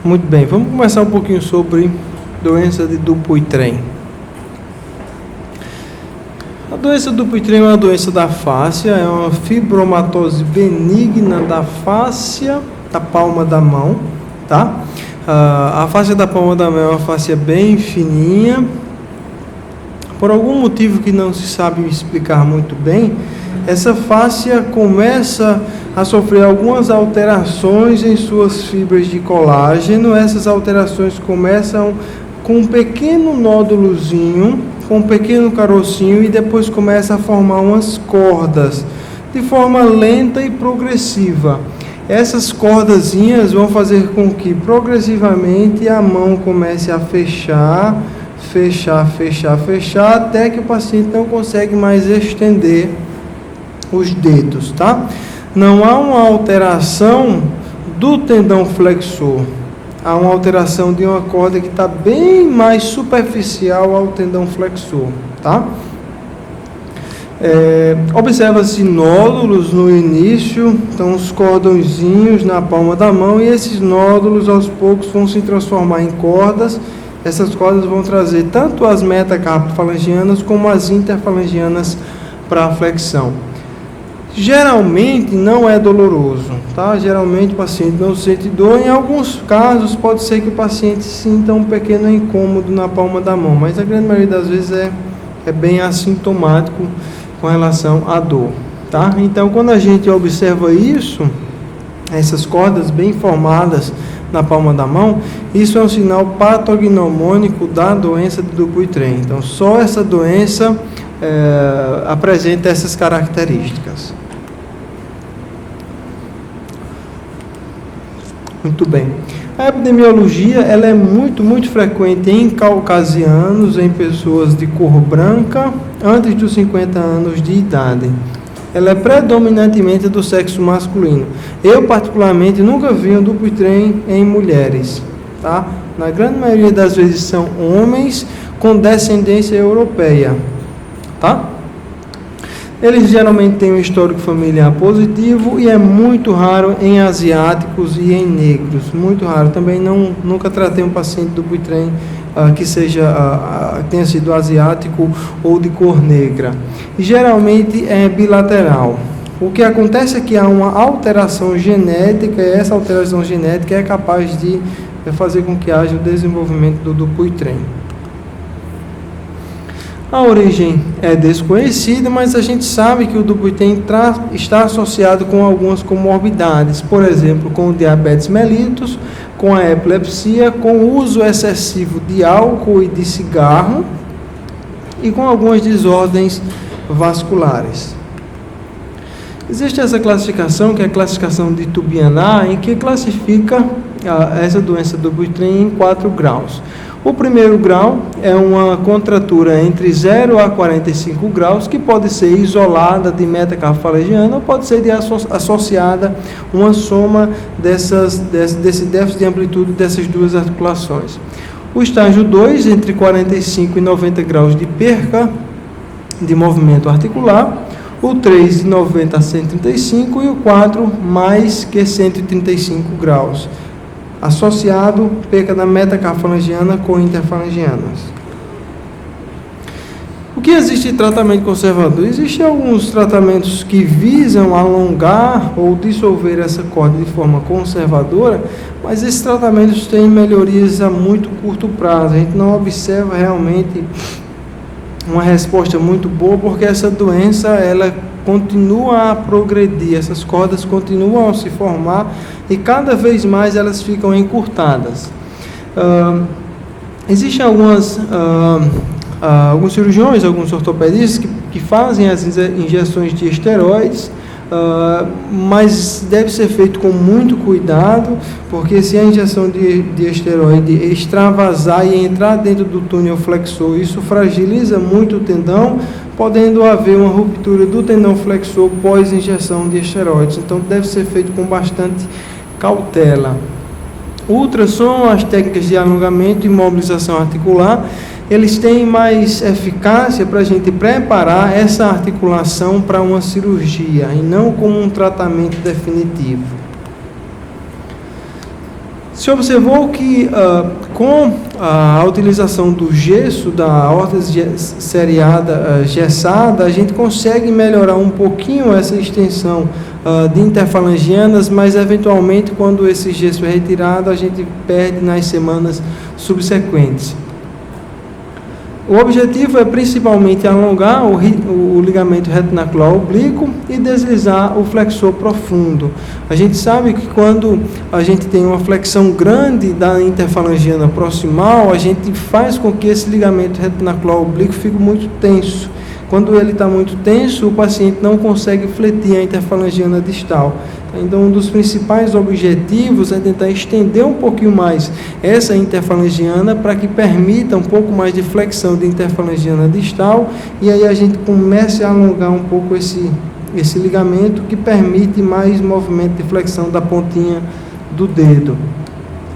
Muito bem, vamos começar um pouquinho sobre doença de Dupuytren. A doença de Dupuytren é uma doença da fáscia, é uma fibromatose benigna da fáscia da palma da mão, tá? A fáscia da palma da mão é uma fáscia bem fininha. Por algum motivo que não se sabe explicar muito bem, essa fáscia começa a sofrer algumas alterações em suas fibras de colágeno. Essas alterações começam com um pequeno nódulozinho, com um pequeno carocinho, e depois começa a formar umas cordas de forma lenta e progressiva. Essas cordazinhas vão fazer com que progressivamente a mão comece a fechar, até que o paciente não consegue mais estender os dedos, tá? Não há uma alteração do tendão flexor, há uma alteração de uma corda que está bem mais superficial ao tendão flexor, tá? Observa-se nódulos no início, então os cordõezinhos na palma da mão, e esses nódulos aos poucos vão se transformar em cordas. Essas cordas vão trazer tanto as metacarpofalangianas como as interfalangianas para a flexão. Geralmente não é doloroso, tá? Geralmente o paciente não sente dor. Em alguns casos pode ser que o paciente sinta um pequeno incômodo na palma da mão, mas a grande maioria das vezes é bem assintomático com relação à dor, tá? Então, quando a gente observa isso, essas cordas bem formadas na palma da mão, isso é um sinal patognomônico da doença de Dupuytren. Então, só essa doença apresenta essas características. Muito bem. A epidemiologia ela é muito frequente em caucasianos, em pessoas de cor branca, antes dos 50 anos de idade. Ela é predominantemente do sexo masculino. Eu, particularmente, nunca vi um Dupuytren em mulheres, tá? Na grande maioria das vezes são homens com descendência europeia, tá? Eles geralmente têm um histórico familiar positivo e é muito raro em asiáticos e em negros, muito raro. Também nunca tratei um paciente do Dupuytren que tenha sido asiático ou de cor negra. E geralmente é bilateral. O que acontece é que há uma alteração genética, e essa alteração genética é capaz de fazer com que haja o desenvolvimento do Dupuytren. A origem é desconhecida, mas a gente sabe que o Dupuytren está associado com algumas comorbidades, por exemplo, com o diabetes mellitus, com a epilepsia, com o uso excessivo de álcool e de cigarro e com algumas desordens vasculares. Existe essa classificação, que é a classificação de Tubianá, em que classifica essa doença do Dupuytren em 4 graus. O primeiro grau é uma contratura entre 0 a 45 graus, que pode ser isolada de metacarpofalangiana ou pode ser associada uma soma desse déficit de amplitude dessas duas articulações. O estágio 2, entre 45 e 90 graus de perca de movimento articular. O 3, de 90 a 135, e o 4, mais que 135 graus. Associado, perca da metacarpofalangiana com interfalangianas. O que existe de tratamento conservador? Existem alguns tratamentos que visam alongar ou dissolver essa corda de forma conservadora, mas esses tratamentos têm melhorias a muito curto prazo. A gente não observa realmente uma resposta muito boa, porque essa doença ela continua a progredir, essas cordas continuam a se formar e cada vez mais elas ficam encurtadas. Existem alguns cirurgiões, alguns ortopedistas que fazem as injeções de esteroides, mas deve ser feito com muito cuidado, porque se a injeção de esteroide extravasar e entrar dentro do túnel flexor, isso fragiliza muito o tendão, podendo haver uma ruptura do tendão flexor pós injeção de esteroides. Então deve ser feito com bastante cautela. O ultrassom, as técnicas de alongamento e mobilização articular, eles têm mais eficácia para a gente preparar essa articulação para uma cirurgia e não como um tratamento definitivo. Se observou que com a utilização do gesso, da órtese seriada gessada, a gente consegue melhorar um pouquinho essa extensão de interfalangianas, mas eventualmente quando esse gesso é retirado, a gente perde nas semanas subsequentes. O objetivo é principalmente alongar o ligamento retinacular oblíquo e deslizar o flexor profundo. A gente sabe que quando a gente tem uma flexão grande da interfalangiana proximal, a gente faz com que esse ligamento retinacular oblíquo fique muito tenso. Quando ele está muito tenso, o paciente não consegue fletir a interfalangiana distal. Então, um dos principais objetivos é tentar estender um pouquinho mais essa interfalangiana para que permita um pouco mais de flexão de interfalangiana distal, e aí a gente comece a alongar um pouco esse ligamento, que permite mais movimento de flexão da pontinha do dedo.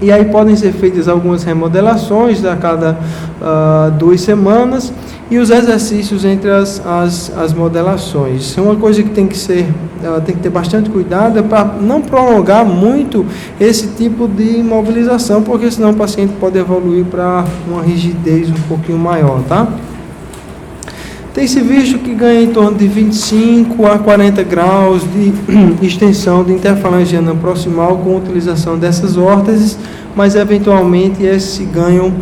E aí podem ser feitas algumas remodelações a cada 2 semanas, e os exercícios entre as modelações. Uma coisa que tem que ter bastante cuidado é para não prolongar muito esse tipo de imobilização, porque senão o paciente pode evoluir para uma rigidez um pouquinho maior, tá? Tem-se visto que ganha em torno de 25 a 40 graus de extensão de interfalangiana proximal com a utilização dessas órteses, mas eventualmente esse ganho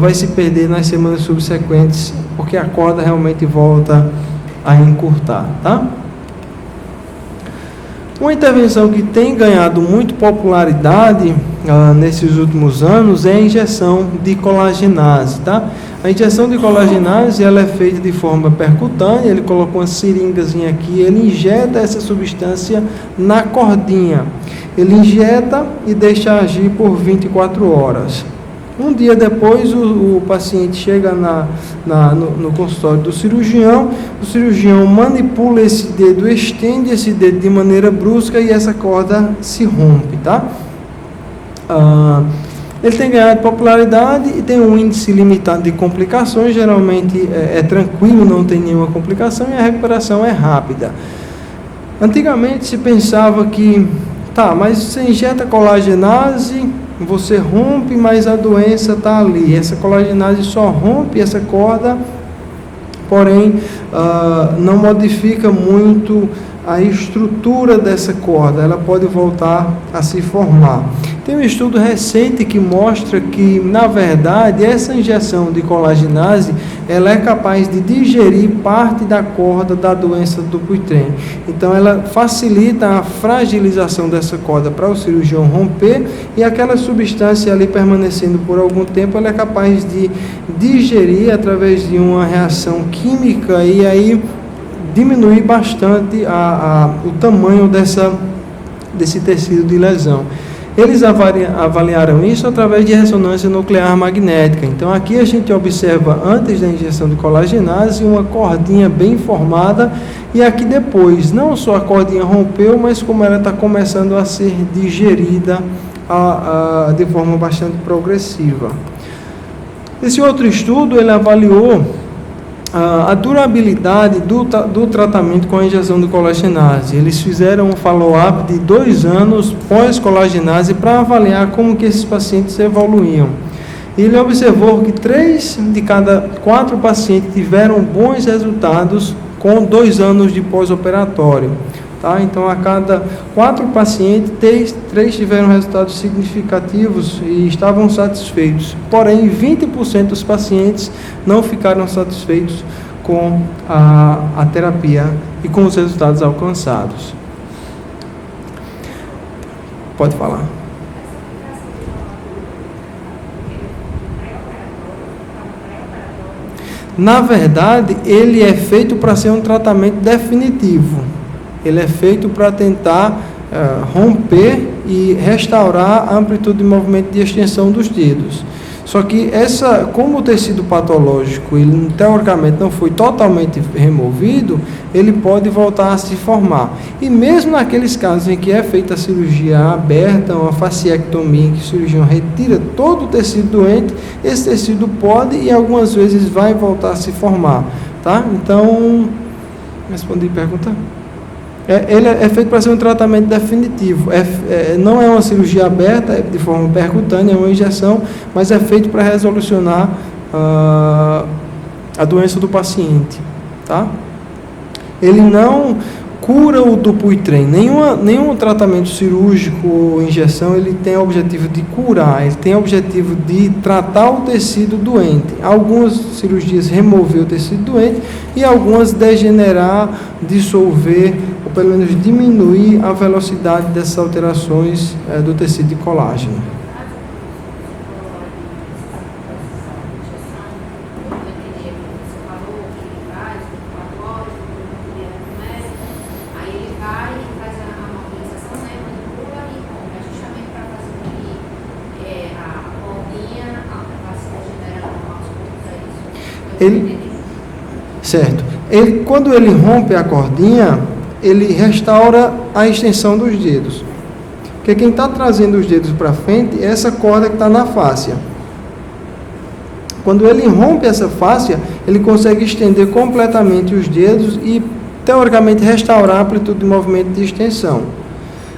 vai se perder nas semanas subsequentes, porque a corda realmente volta a encurtar, tá? Uma intervenção que tem ganhado muito popularidade nesses últimos anos é a injeção de colagenase, tá? A injeção de colagenase, ela é feita de forma percutânea. Ele colocou uma seringazinha aqui, ele injeta essa substância na cordinha. Ele injeta e deixa agir por 24 horas. Um dia depois, o paciente chega no consultório do cirurgião, o cirurgião manipula esse dedo, estende esse dedo de maneira brusca e essa corda se rompe, tá? Ele tem ganhado popularidade e tem um índice limitado de complicações, geralmente é tranquilo, não tem nenhuma complicação e a recuperação é rápida. Antigamente se pensava que, mas você injeta colagenase, você rompe, mas a doença está ali. Essa colagenase só rompe essa corda, porém não modifica muito a estrutura dessa corda, ela pode voltar a se formar. Tem um estudo recente que mostra que, na verdade, essa injeção de colagenase, ela é capaz de digerir parte da corda da doença do Dupuytren. Então, ela facilita a fragilização dessa corda para o cirurgião romper, e aquela substância ali permanecendo por algum tempo, ela é capaz de digerir através de uma reação química e aí diminuir bastante o tamanho desse tecido de lesão. Eles avaliaram isso através de ressonância nuclear magnética. Então, aqui a gente observa, antes da injeção de colagenase, uma cordinha bem formada, e aqui depois, não só a cordinha rompeu, mas como ela está começando a ser digerida de forma bastante progressiva. Esse outro estudo, ele avaliou a durabilidade do tratamento com a injeção de colagenase. Eles fizeram um follow-up de 2 anos pós-colagenase para avaliar como que esses pacientes evoluíam. Ele observou que 3 de cada 4 pacientes tiveram bons resultados com 2 anos de pós-operatório. Tá? Então, a cada 4 pacientes, 3 tiveram resultados significativos e estavam satisfeitos. Porém, 20% dos pacientes não ficaram satisfeitos com a terapia e com os resultados alcançados. Pode falar. Na verdade, ele é feito para ser um tratamento definitivo. Ele é feito para tentar romper e restaurar a amplitude de movimento de extensão dos dedos. Só que como o tecido patológico, ele teoricamente não foi totalmente removido, ele pode voltar a se formar. E mesmo naqueles casos em que é feita a cirurgia aberta, uma fasciectomia, em que o cirurgião retira todo o tecido doente, esse tecido pode e algumas vezes vai voltar a se formar, tá? Então, respondi a pergunta? Ele é feito para ser um tratamento definitivo. Não é uma cirurgia aberta, é de forma percutânea, é uma injeção, mas é feito para resolucionar a doença do paciente. Tá? Ele não cura o Dupuytren. Nenhum tratamento cirúrgico ou injeção ele tem o objetivo de curar, ele tem o objetivo de tratar o tecido doente. Algumas cirurgias remover o tecido doente e algumas degenerar, dissolver, ou pelo menos diminuir a velocidade dessas alterações do tecido de colágeno. Certo. Quando ele rompe a cordinha, ele restaura a extensão dos dedos. Porque quem está trazendo os dedos para frente é essa corda que está na fáscia. Quando ele rompe essa fáscia, ele consegue estender completamente os dedos e, teoricamente, restaurar a amplitude de movimento de extensão.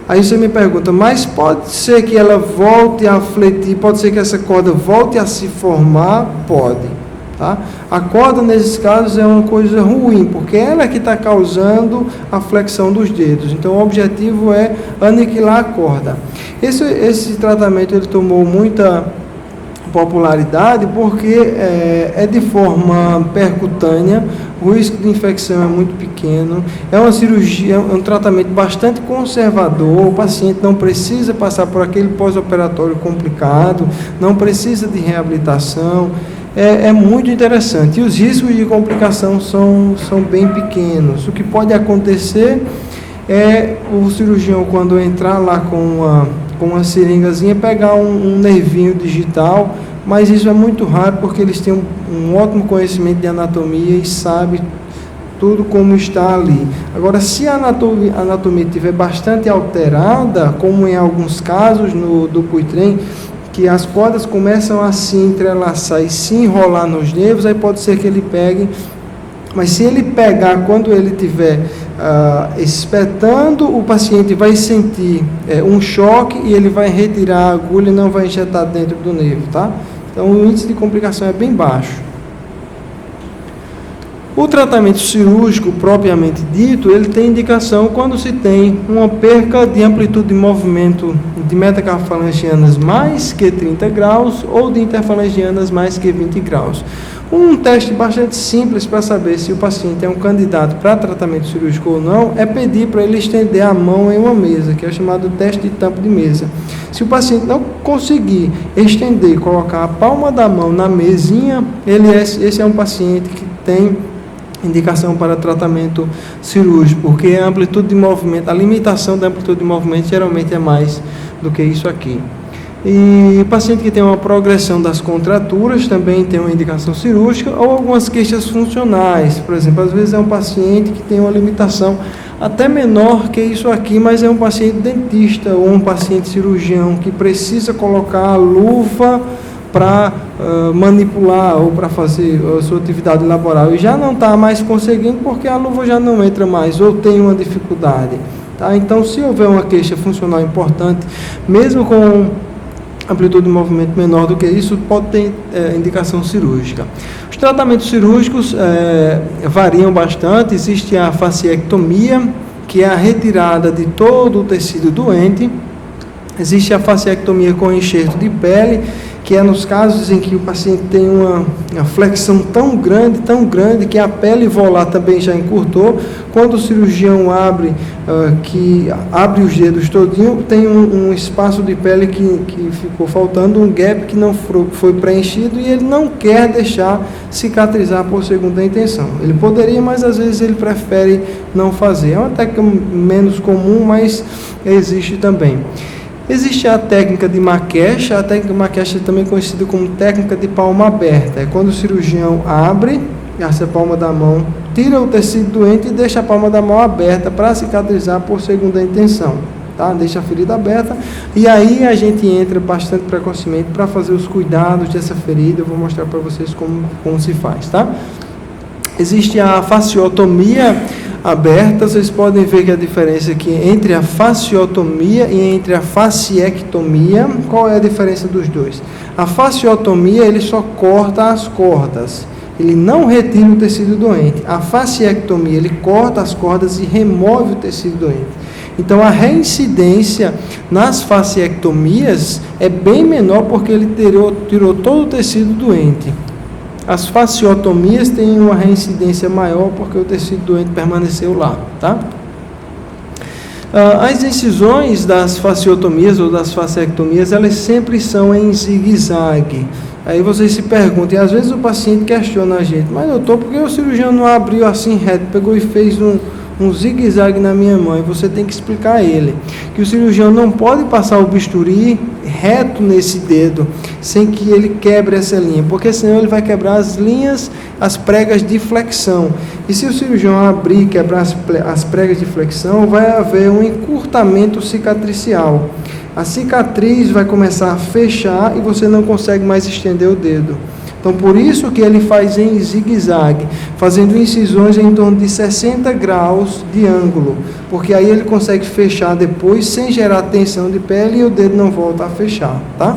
Aí você me pergunta, mas pode ser que ela volte a fletir, pode ser que essa corda volte a se formar? Pode. Tá? A corda, nesses casos, é uma coisa ruim, porque ela é que está causando a flexão dos dedos. Então, o objetivo é aniquilar a corda. Esse tratamento ele tomou muita popularidade porque é de forma percutânea, o risco de infecção é muito pequeno, é uma cirurgia, é um tratamento bastante conservador, o paciente não precisa passar por aquele pós-operatório complicado, não precisa de reabilitação. É muito interessante. E os riscos de complicação são bem pequenos. O que pode acontecer é o cirurgião, quando entrar lá com uma seringazinha, pegar um nervinho digital, mas isso é muito raro porque eles têm um ótimo conhecimento de anatomia e sabem tudo como está ali. Agora, se a anatomia estiver bastante alterada, como em alguns casos no Dupuytren, que as cordas começam a se entrelaçar e se enrolar nos nervos, aí pode ser que ele pegue, mas se ele pegar quando ele estiver espetando, o paciente vai sentir um choque e ele vai retirar a agulha e não vai injetar dentro do nervo, tá? Então o índice de complicação é bem baixo. O tratamento cirúrgico propriamente dito, ele tem indicação quando se tem uma perca de amplitude de movimento de metacarfalangianas mais que 30 graus ou de interfalangianas mais que 20 graus. Um teste bastante simples para saber se o paciente é um candidato para tratamento cirúrgico ou não é pedir para ele estender a mão em uma mesa, que é o chamado teste de tampo de mesa. Se o paciente não conseguir estender, colocar a palma da mão na mesinha, esse é um paciente que tem indicação para tratamento cirúrgico, porque a amplitude de movimento, a limitação da amplitude de movimento geralmente é mais do que isso aqui. E o paciente que tem uma progressão das contraturas também tem uma indicação cirúrgica ou algumas queixas funcionais. Por exemplo, às vezes é um paciente que tem uma limitação até menor que isso aqui, mas é um paciente dentista ou um paciente cirurgião que precisa colocar a luva para manipular ou para fazer a sua atividade laboral e já não está mais conseguindo porque a luva já não entra mais ou tem uma dificuldade. Tá? Então, se houver uma queixa funcional importante, mesmo com amplitude de movimento menor do que isso, pode ter indicação cirúrgica. Os tratamentos cirúrgicos variam bastante. Existe a fasciectomia, que é a retirada de todo o tecido doente. Existe a fasciectomia com enxerto de pele, que é nos casos em que o paciente tem uma flexão tão grande, que a pele volar também já encurtou. Quando o cirurgião abre os dedos todinho, tem um espaço de pele que ficou faltando, um gap que não foi preenchido e ele não quer deixar cicatrizar por segunda intenção. Ele poderia, mas às vezes ele prefere não fazer. É uma técnica menos comum, mas existe também. Existe a técnica de McKesh. A técnica de McKesh é também conhecida como técnica de palma aberta. É quando o cirurgião abre essa palma da mão, tira o tecido doente e deixa a palma da mão aberta para cicatrizar por segunda intenção, tá? Deixa a ferida aberta e aí a gente entra bastante precocemente para fazer os cuidados dessa ferida. Eu vou mostrar para vocês como se faz, tá? Existe a fasciotomia aberta. Vocês podem ver que a diferença aqui entre a fasciotomia e entre a fasciectomia. Qual é a diferença dos dois? A fasciotomia, ele só corta as cordas, ele não retira o tecido doente. A fasciectomia, ele corta as cordas e remove o tecido doente. Então, a reincidência nas fasciectomias é bem menor porque ele tirou todo o tecido doente. As fasciotomias têm uma reincidência maior porque o tecido doente permaneceu lá, tá? As incisões das fasciotomias ou das fasciectomias, elas sempre são em zigue-zague. Aí vocês se perguntam, e às vezes o paciente questiona a gente, mas doutor, por que o cirurgião não abriu assim reto, pegou e fez um zigue-zague na minha mão? E você tem que explicar a ele que o cirurgião não pode passar o bisturi reto nesse dedo sem que ele quebre essa linha, porque senão ele vai quebrar as linhas, as pregas de flexão. E se o cirurgião abrir e quebrar as pregas de flexão, vai haver um encurtamento cicatricial. A cicatriz vai começar a fechar e você não consegue mais estender o dedo. Então, por isso que ele faz em zigue-zague, fazendo incisões em torno de 60 graus de ângulo, porque aí ele consegue fechar depois sem gerar tensão de pele e o dedo não volta a fechar, tá?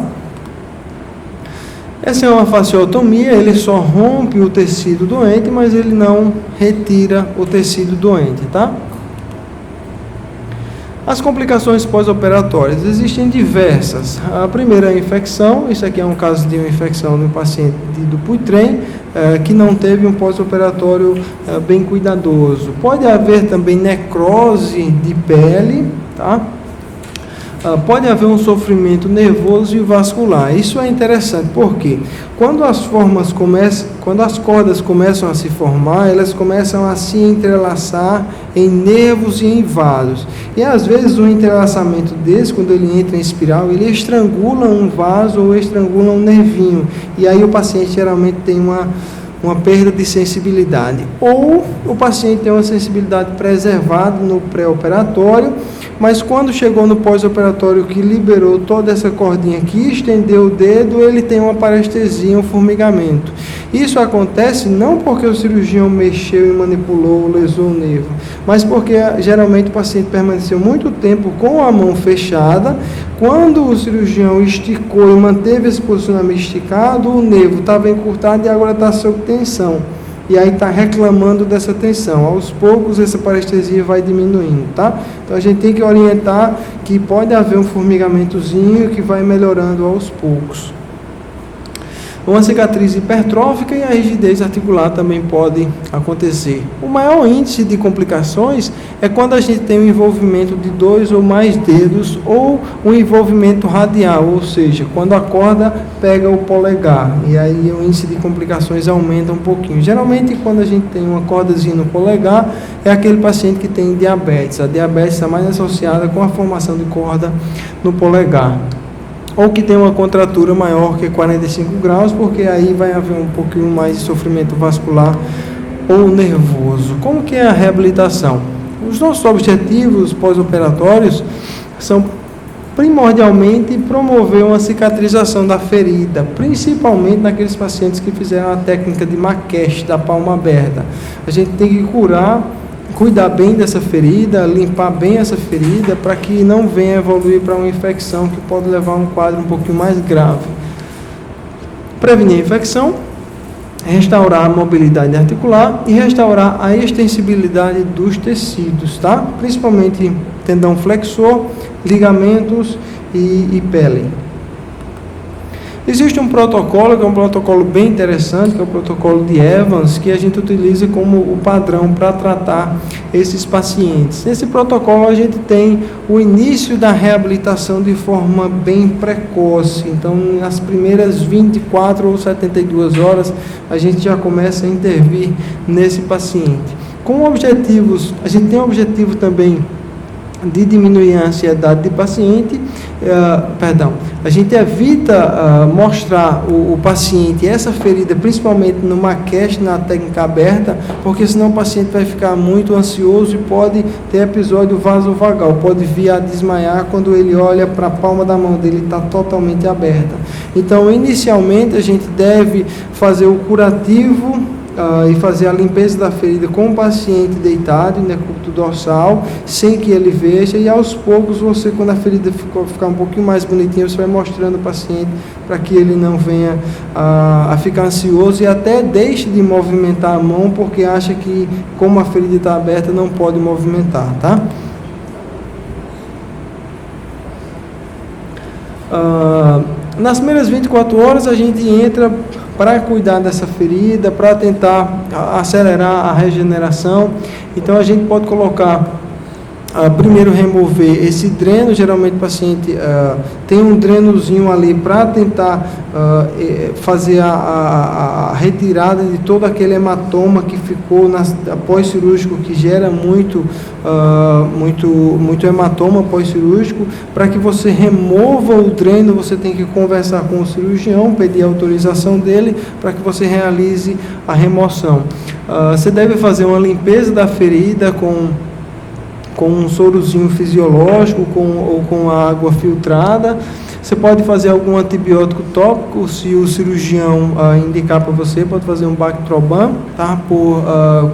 Essa é uma fasciotomia, ele só rompe o tecido doente, mas ele não retira o tecido doente, tá? As complicações pós-operatórias, existem diversas. A primeira é a infecção. Isso aqui é um caso de uma infecção no paciente de Dupuytren, que não teve um pós-operatório bem cuidadoso. Pode haver também necrose de pele, tá? Pode haver um sofrimento nervoso e vascular. Isso é interessante, porque quando as cordas começam a se formar, elas começam a se entrelaçar em nervos e em vasos. E às vezes um entrelaçamento desse, quando ele entra em espiral, ele estrangula um vaso ou estrangula um nervinho. E aí o paciente geralmente tem uma perda de sensibilidade. Ou o paciente tem uma sensibilidade preservada no pré-operatório, mas quando chegou no pós-operatório que liberou toda essa cordinha aqui, estendeu o dedo, ele tem uma parestesia, um formigamento. Isso acontece não porque o cirurgião mexeu e manipulou, lesou o nervo, mas porque geralmente o paciente permaneceu muito tempo com a mão fechada. Quando o cirurgião esticou e manteve esse posicionamento esticado, o nervo estava encurtado e agora está sob tensão. E aí está reclamando dessa tensão. Aos poucos essa parestesia vai diminuindo, tá? Então a gente tem que orientar que pode haver um formigamentozinho que vai melhorando aos poucos. Uma cicatriz hipertrófica e a rigidez articular também pode acontecer. O maior índice de complicações é quando a gente tem um envolvimento de 2 ou mais dedos ou um envolvimento radial, ou seja, quando a corda pega o polegar, e aí o índice de complicações aumenta um pouquinho. Geralmente, quando a gente tem uma cordazinha no polegar, é aquele paciente que tem diabetes. A diabetes está mais associada com a formação de corda no polegar, ou que tem uma contratura maior que 45 graus, porque aí vai haver um pouquinho mais de sofrimento vascular ou nervoso. Como que é a reabilitação? Os nossos objetivos pós-operatórios são primordialmente promover uma cicatrização da ferida, principalmente naqueles pacientes que fizeram a técnica de McKesh, da palma aberta. A gente tem que cuidar bem dessa ferida, limpar bem essa ferida para que não venha evoluir para uma infecção que pode levar a um quadro um pouquinho mais grave. Prevenir a infecção, restaurar a mobilidade articular e restaurar a extensibilidade dos tecidos, tá? Principalmente tendão flexor, ligamentos e pele. Existe um protocolo, que é um protocolo bem interessante, que é o protocolo de Evans, que a gente utiliza como o padrão para tratar esses pacientes. Nesse protocolo a gente tem o início da reabilitação de forma bem precoce. Então, nas primeiras 24 ou 72 horas, a gente já começa a intervir nesse paciente. Com objetivos, a gente tem o objetivo também de diminuir a ansiedade do paciente a gente evita mostrar o paciente essa ferida, principalmente numa cast, na técnica aberta, porque senão o paciente vai ficar muito ansioso e pode ter episódio vasovagal, pode vir a desmaiar quando ele olha para a palma da mão dele, está totalmente aberta. Então, inicialmente, a gente deve fazer o curativo e fazer a limpeza da ferida com o paciente deitado em decúbito dorsal, sem que ele veja, e aos poucos você, quando a ferida ficar um pouquinho mais bonitinha, você vai mostrando o paciente para que ele não venha a ficar ansioso e até deixe de movimentar a mão, porque acha que, como a ferida está aberta, não pode movimentar, tá? Nas primeiras 24 horas a gente entra para cuidar dessa ferida, para tentar acelerar a regeneração. Então a gente pode colocar, primeiro remover esse dreno. Geralmente o paciente tem um drenozinho ali para tentar fazer a retirada de todo aquele hematoma que ficou pós-cirúrgico, que gera muito hematoma pós-cirúrgico. Para que você remova o dreno, você tem que conversar com o cirurgião, pedir a autorização dele para que você realize a remoção. Você deve fazer uma limpeza da ferida com um sorozinho fisiológico ou com água filtrada. Você pode fazer algum antibiótico tópico, se o cirurgião indicar para você, pode fazer um Bactroban, tá? Por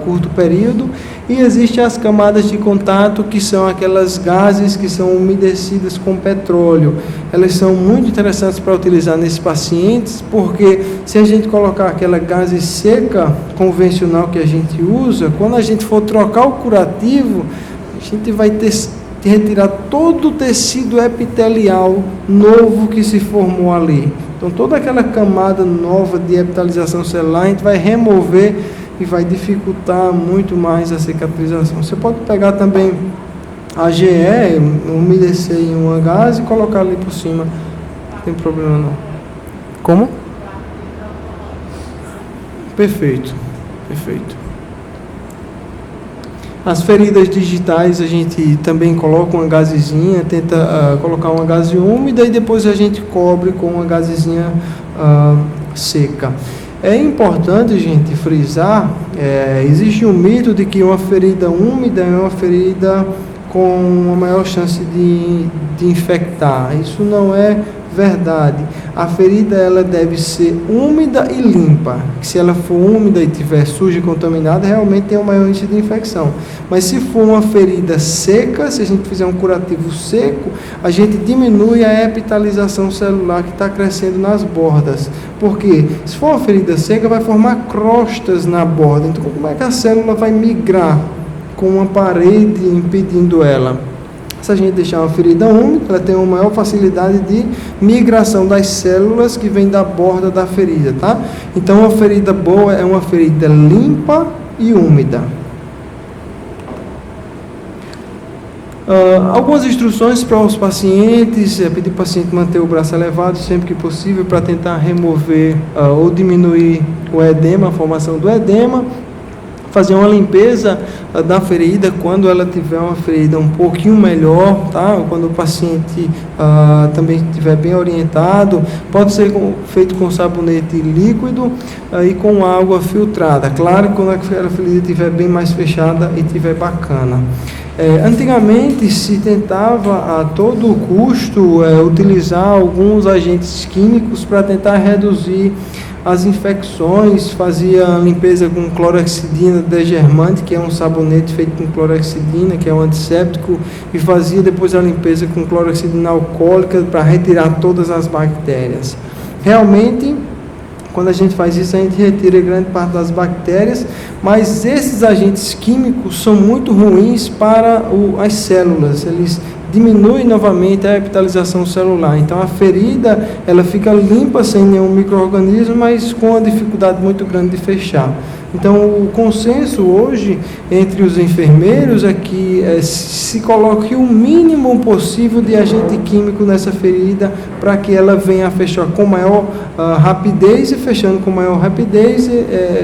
curto período. E existem as camadas de contato, que são aquelas gases que são umedecidas com petróleo. Elas são muito interessantes para utilizar nesses pacientes, porque se a gente colocar aquela gase seca convencional que a gente usa, quando a gente for trocar o curativo, a gente vai retirar todo o tecido epitelial novo que se formou ali. Então, toda aquela camada nova de epitelização celular, a gente vai remover e vai dificultar muito mais a cicatrização. Você pode pegar também a GE, umedecer em uma gase e colocar ali por cima. Não tem problema não. Como? Perfeito, perfeito. As feridas digitais a gente também coloca uma gazezinha, tenta colocar uma gaze úmida e depois a gente cobre com uma gazezinha seca. É importante, gente, frisar, existe um mito de que uma ferida úmida é uma ferida com uma maior chance de infectar. Isso não é verdade. A ferida ela deve ser úmida e limpa. Se ela for úmida e estiver suja e contaminada, realmente tem um maior índice de infecção. Mas se for uma ferida seca, se a gente fizer um curativo seco, a gente diminui a epitelização celular que está crescendo nas bordas. Porque se for uma ferida seca, vai formar crostas na borda. Então, como é que a célula vai migrar com uma parede impedindo ela? Se a gente deixar uma ferida úmida, ela tem uma maior facilidade de migração das células que vem da borda da ferida, tá? Então, uma ferida boa é uma ferida limpa e úmida. Algumas instruções para os pacientes: pedir para o paciente manter o braço elevado sempre que possível para tentar remover ou diminuir o edema, a formação do edema. Fazer uma limpeza da ferida quando ela tiver uma ferida um pouquinho melhor, tá? Quando o paciente também estiver bem orientado, pode ser feito com sabonete líquido e com água filtrada. Claro que quando a ferida estiver bem mais fechada e estiver bacana. Antigamente se tentava a todo custo utilizar alguns agentes químicos para tentar reduzir as infecções, fazia limpeza com clorexidina degermante, que é um sabonete feito com clorexidina, que é um antisséptico, e fazia depois a limpeza com clorexidina alcoólica para retirar todas as bactérias. Realmente, quando a gente faz isso, a gente retira grande parte das bactérias, mas esses agentes químicos são muito ruins para as células. Eles diminuem novamente a epitelização celular. Então, a ferida ela fica limpa sem nenhum micro-organismo, mas com uma dificuldade muito grande de fechar. Então, o consenso hoje entre os enfermeiros é que se coloque o mínimo possível de agente químico nessa ferida para que ela venha a fechar com maior rapidez, e fechando com maior rapidez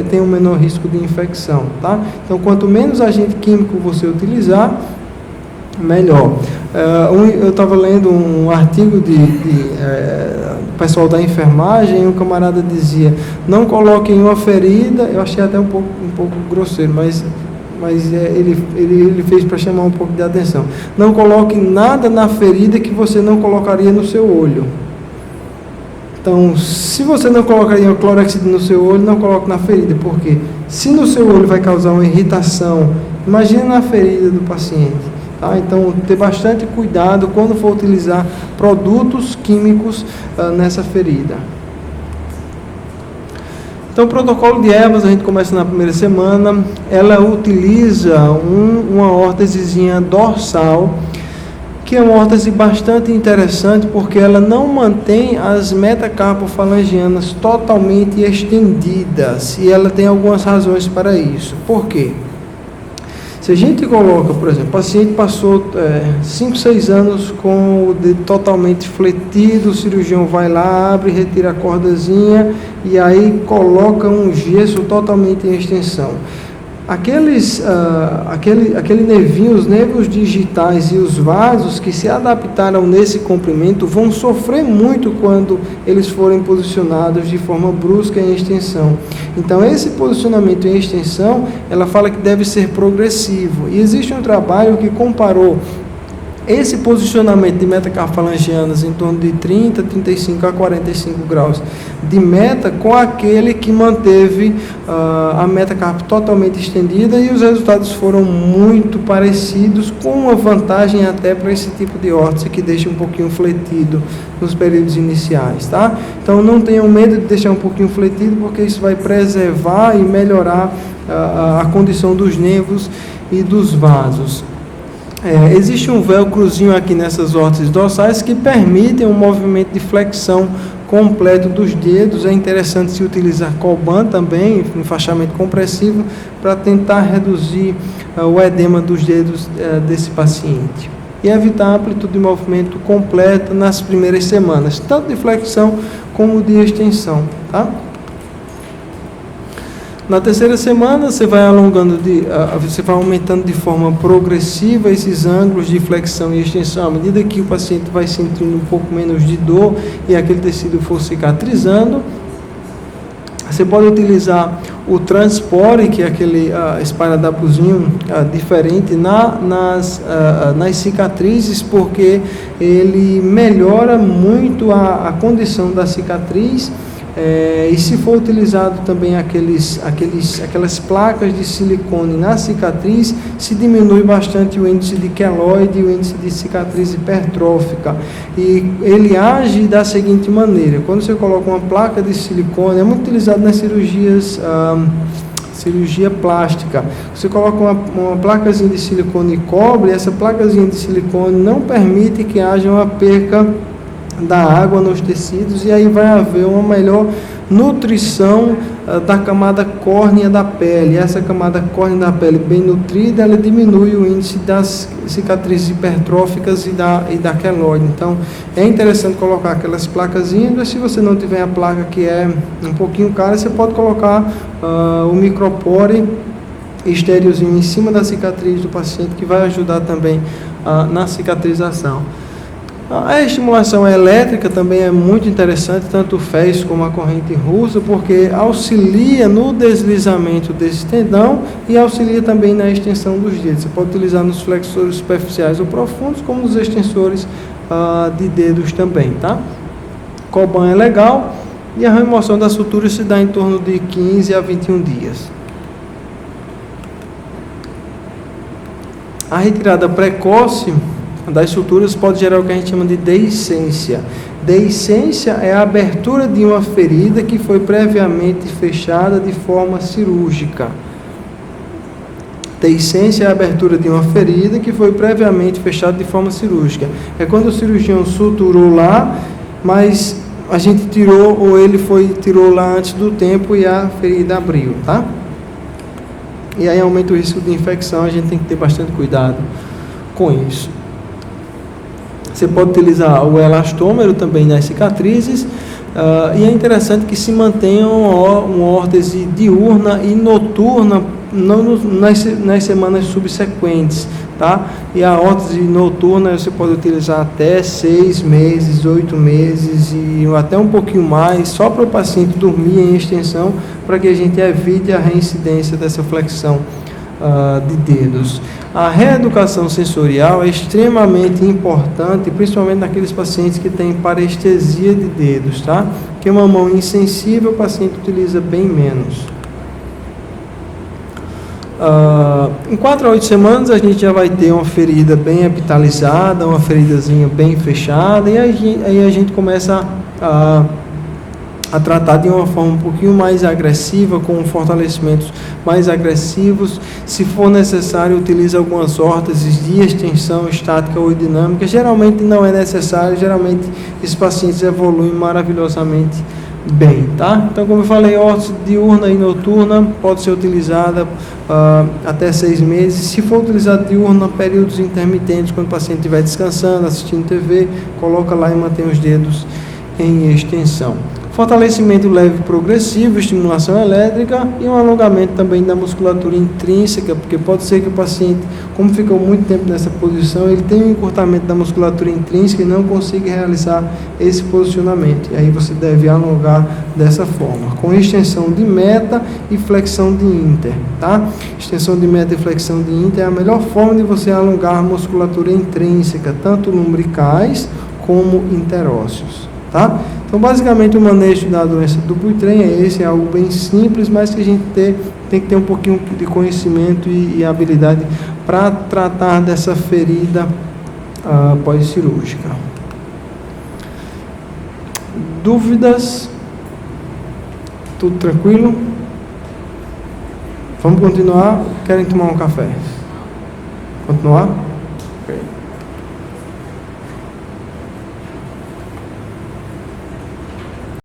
tem um menor risco de infecção, tá? Então, quanto menos agente químico você utilizar, melhor. Eu estava lendo um artigo do pessoal da enfermagem, e um camarada dizia: não coloquem uma ferida. Eu achei até um pouco grosseiro, mas ele fez para chamar um pouco de atenção. Não coloque nada na ferida que você não colocaria no seu olho. Então, se você não colocaria o clorexidina no seu olho, não coloque na ferida, porque se no seu olho vai causar uma irritação, imagine na ferida do paciente. Tá? Então, ter bastante cuidado quando for utilizar produtos químicos nessa ferida. Então, o protocolo de ervas, a gente começa na primeira semana. Ela utiliza uma órtesezinha dorsal, que é uma órtese bastante interessante, porque ela não mantém as metacarpofalangianas totalmente estendidas, e ela tem algumas razões para isso. Por quê? Se a gente coloca, por exemplo, o paciente passou 5, 6 anos com o dedo totalmente fletido, o cirurgião vai lá, abre, retira a cordazinha e aí coloca um gesso totalmente em extensão. Aquele nervinho, os nervos digitais e os vasos que se adaptaram nesse comprimento vão sofrer muito quando eles forem posicionados de forma brusca em extensão. Então, esse posicionamento em extensão, ela fala que deve ser progressivo. E existe um trabalho que comparou esse posicionamento de metacarpofalangianas em torno de 30, 35 a 45 graus de meta com aquele que manteve a metacarpo totalmente estendida, e os resultados foram muito parecidos, com uma vantagem até para esse tipo de órtese que deixa um pouquinho fletido nos períodos iniciais, tá? Então não tenham medo de deixar um pouquinho fletido, porque isso vai preservar e melhorar a condição dos nervos e dos vasos. Existe um velcrozinho aqui nessas órteses dorsais que permitem um movimento de flexão completo dos dedos. É interessante se utilizar Coban também, enfaixamento compressivo, para tentar reduzir o edema dos dedos desse paciente. E evitar a amplitude de movimento completa nas primeiras semanas, tanto de flexão como de extensão, tá? Na terceira semana, você vai você vai aumentando de forma progressiva esses ângulos de flexão e extensão, à medida que o paciente vai sentindo um pouco menos de dor e aquele tecido for cicatrizando. Você pode utilizar o Transpore, que é aquele esparadrapozinho diferente nas cicatrizes, porque ele melhora muito a condição da cicatriz. E se for utilizado também aquelas placas de silicone na cicatriz, se diminui bastante o índice de queloide e o índice de cicatriz hipertrófica. E ele age da seguinte maneira: quando você coloca uma placa de silicone, é muito utilizado nas cirurgia plástica. Você coloca uma placazinha de silicone e cobre, essa placazinha de silicone não permite que haja uma perca da água nos tecidos, e aí vai haver uma melhor nutrição da camada córnea da pele. Essa camada córnea da pele bem nutrida, ela diminui o índice das cicatrizes hipertróficas e da queloide. Então, é interessante colocar aquelas placazinhas, mas se você não tiver a placa, que é um pouquinho cara, você pode colocar o micropore estériozinho em cima da cicatriz do paciente, que vai ajudar também na cicatrização. A estimulação elétrica também é muito interessante, tanto o FES como a corrente russa, porque auxilia no deslizamento desse tendão e auxilia também na extensão dos dedos. Você pode utilizar nos flexores superficiais ou profundos, como nos extensores de dedos também, tá? Coban é legal, e a remoção das suturas se dá em torno de 15 a 21 dias. A retirada precoce das suturas pode gerar o que a gente chama de deiscência. Deiscência é a abertura de uma ferida que foi previamente fechada de forma cirúrgica. Deiscência é a abertura de uma ferida que foi previamente fechada de forma cirúrgica. É quando o cirurgião suturou lá, mas a gente tirou, ou ele tirou lá antes do tempo e a ferida abriu, tá? E aí aumenta o risco de infecção, a gente tem que ter bastante cuidado com isso. Você pode utilizar o elastômero também nas cicatrizes, e é interessante que se mantenha uma órtese diurna e noturna nas semanas subsequentes, tá? E a órtese noturna você pode utilizar até 6 meses, 8 meses e até um pouquinho mais, só para o paciente dormir em extensão, para que a gente evite a reincidência dessa flexão de dedos. A reeducação sensorial é extremamente importante, principalmente naqueles pacientes que têm parestesia de dedos, tá? Que uma mão insensível o paciente utiliza bem menos. Em 4 a 8 semanas a gente já vai ter uma ferida bem epitalizada, uma feridazinha bem fechada, e aí a gente começa a tratar de uma forma um pouquinho mais agressiva, com fortalecimentos mais agressivos. Se for necessário, utiliza algumas órteses de extensão estática ou dinâmica. Geralmente não é necessário, geralmente esses pacientes evoluem maravilhosamente bem, tá? Então, como eu falei, órtese diurna e noturna pode ser utilizada até 6 meses. Se for utilizada diurna, períodos intermitentes, quando o paciente estiver descansando, assistindo TV, coloca lá e mantém os dedos em extensão. Fortalecimento leve progressivo, estimulação elétrica e um alongamento também da musculatura intrínseca, porque pode ser que o paciente, como ficou muito tempo nessa posição, ele tenha um encurtamento da musculatura intrínseca e não consiga realizar esse posicionamento. E aí você deve alongar dessa forma, com extensão de meta e flexão de inter, tá? Extensão de meta e flexão de inter é a melhor forma de você alongar a musculatura intrínseca, tanto lumbricais como interósseos, tá? Então, basicamente, o manejo da doença do Dupuytren é esse, é algo bem simples, mas que a gente tem que ter um pouquinho de conhecimento e habilidade para tratar dessa ferida pós-cirúrgica. Dúvidas? Tudo tranquilo? Vamos continuar? Querem tomar um café? Continuar?